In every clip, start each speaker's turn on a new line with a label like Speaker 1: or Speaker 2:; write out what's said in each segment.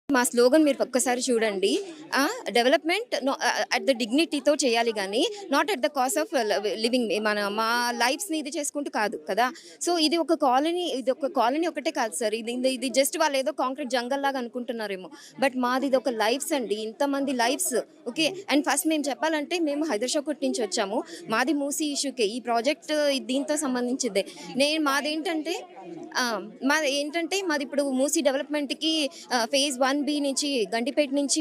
Speaker 1: మా స్లోగన్ మీరు ఒక్కసారి చూడండి. డెవలప్‌మెంట్ అట్ ద డిగ్నిటీతో చేయాలి గానీ, not at the cost of living. మా లైఫ్స్‌ని ఇది చేసుకుంటూ కాదు కదా! సో, ఇది ఒక కాలనీ ఒకటే కాదు సార్. ఇది జస్ట్ వాళ్ళేదో కాంక్రీట్ జంగల్‌లాగా అనుకుంటున్నారేమో. బట్ మాదిదొక లైఫ్స్ అండి. ఇంతమంది లైఫ్స్. ఓకే. అండ్ ఫస్ట్ మేము చెప్పాలంటే మేము హైదరాబాద్ నుంచి వచ్చాము. మాది మూసీ ఇష్యూకే. ఈ ప్రాజెక్ట్ దీంతో సంబంధించిందే. మాదేంటంటే మాదిప్పుడు మూసీ డెవలప్‌మెంట్‌కి ఫేజ్ 1బి నుంచి గండిపేట నుంచి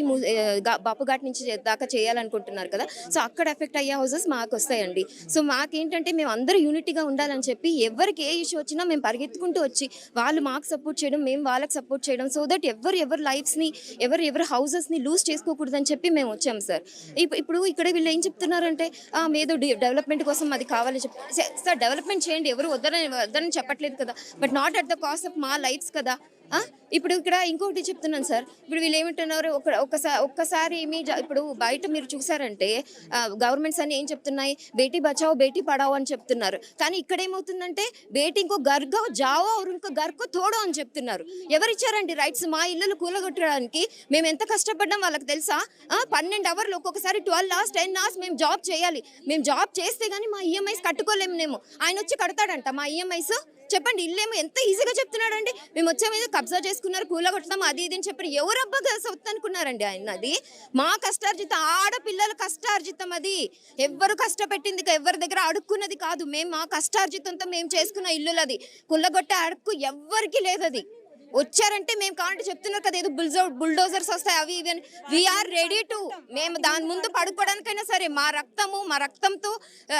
Speaker 1: బాపుఘాట్ నుంచి దాకా చేయాలనుకుంటున్నారు కదా! సో, అక్కడ ఎఫెక్ట్ అయ్యే హౌసెస్ మాకొస్తాయండి. సో, మాకేంటంటే మేమందరూ యూనిటీగా ఉండాలని చెప్పి ఎవరికి ఏ ఇష్యూ వచ్చినా మేము పరిగెత్తుకుంటూ వచ్చి వాళ్ళు మాకు సపోర్ట్ చేయడం, మేము వాళ్ళకి సపోర్ట్ చేయడం. సో దట్ ఎవరి లైఫ్స్‌ని ఎవరి హౌసెస్‌ని లూజ్ చేసుకోకూడదని చెప్పి మేము వచ్చాము సార్. ఇప్పుడు ఇక్కడ వీళ్ళు ఏం చెప్తున్నారంటే ఏదో డెవలప్‌మెంట్ కోసం అది కావాలని చెప్పి సార్ డెవలప్‌మెంట్ చేయండి. ఎవరు వద్దని చెప్పట్లేదు కదా! But not at the cost of మా లైఫ్స్ కదా! ఇప్పుడు ఇక్కడ ఇంకొకటి చెప్తున్నాను సార్. ఇప్పుడు వీళ్ళేమంటున్నారు ఒక్కసారి ఇప్పుడు బయట మీరు చూసారంటే గవర్నమెంట్స్ అన్నీ ఏం చెప్తున్నాయి, బేటీ బచావో, బేటీ పడావో అని చెప్తున్నారు. కానీ ఇక్కడేమవుతుందంటే బేటీ ఇంకో ఘర్ కో జావో ఔర్ ఇంకో ఘర్ కో తోడో అని చెప్తున్నారు. ఎవరిచ్చారండి రైట్స్? మా ఇల్లులు కూలగొట్టడానికి మేమెంత కష్టపడ్డాం వాళ్ళకి తెలుసా? 12 అవర్లు ఒక్కొక్కసారి 12 అవర్స్, 10 అవర్స్ మేము జాబ్ చేయాలి. మేము జాబ్ చేస్తే గానీ మా ఈఎంఐస్ కట్టుకోలేము మేము. ఆయనొచ్చి కడతాడంట మా ఈఎంఐస్. చెప్పండి, ఇల్లేమో ఎంత ఈజీగా చెప్తున్నాడండి. మేము వచ్చే మీద కబ్జా చేసుకున్నారు, కూలగొడతాం అది ఇది అని చెప్పి ఎవరబ్బా సొత్తు అనుకున్నారండి ఆయన. అది మా కష్టార్జితం, ఆడపిల్లల కష్టార్జితం. అది ఎవ్వరు కష్టపెట్టింది, ఎవరి దగ్గర అడుక్కున్నది కాదు. మేము మా కష్టార్జితంతో మేము చేసుకున్న ఇల్లులు. అది కుల్లగొట్టే అడుక్కు ఎవ్వరికి లేదు. అది వచ్చారంటే మేము కావాలంటే చెప్తున్నారు కదా, ఏదో బుల్డోజర్స్ వస్తాయి అవి ఇవి అని. వీఆర్ రెడీ టు, మేము దాని ముందు పడుకోవడానికైనా సరే మా రక్తంతో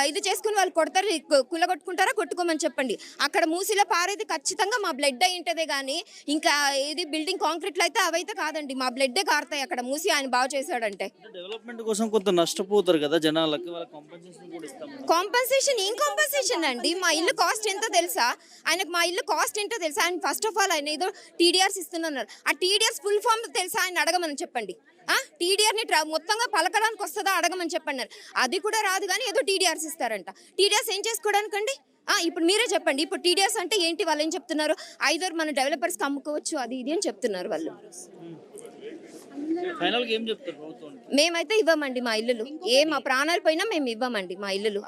Speaker 1: ఇది చేసుకుని వాళ్ళు కొడతారు, కుల్లగొట్టుకుంటారా, కొట్టుకోమని చెప్పండి. అక్కడ మూసిలో పారేది ఖచ్చితంగా మా బ్లడ్ అయి ఉంటదే కానీ ఇంకా ఇది బిల్డింగ్ కాంక్రీట్లు అయితే అవైతే కాదండి. మా బ్లడ్డే కారుతాయి అక్కడ మూసి ఆయన బాగా చేశాడంటే.
Speaker 2: డెవలప్‌మెంట్ కోసం కొంత నష్టపోతారు కదా జనాలకి. వాళ్ళకి కాంపెన్సేషన్ కూడా ఇస్తాం.
Speaker 1: కాంపెన్సేషన్ ఏం కాంపెన్సేషన్ అండి? మా ఇల్లు కాస్ట్ ఎంతో తెలుసా ఆయనకు? మా ఇల్లు కాస్ట్ ఏంటో తెలుసా ఆయన? ఫస్ట్ ఆఫ్ ఆల్ ఆయన ఏదో టీడీఆర్స్ ఇస్తున్నారు. ఆ టీడీఆర్స్ ఫుల్ ఫామ్ తెలుసా ఆయన? అడగమని చెప్పండి. టీడీఆర్ని మొత్తంగా పలకడానికి వస్తుందా అడగమని చెప్పండి. అది కూడా రాదు కానీ ఏదో టీడీఆర్స్ ఇస్తారంట. టీడీఆర్స్ ఏం చేసుకోవడానికండి? ఇప్పుడు మీరే చెప్పండి. ఇప్పుడు టీడీఆర్స్ అంటే ఏంటి? వాళ్ళు ఏం చెప్తున్నారు? ఐదర్ మన డెవలపర్స్కి అమ్ముకోవచ్చు అది ఇది అని చెప్తున్నారు వాళ్ళు.
Speaker 2: ఫైనల్‌గా ఏం చెప్తారు ప్రభుత్వానికి?
Speaker 1: మేమైతే ఇవ్వమండి మా ఇల్లులు. మా ప్రాణాలు పోయినా మేము ఇవ్వమండి మా ఇల్లులు.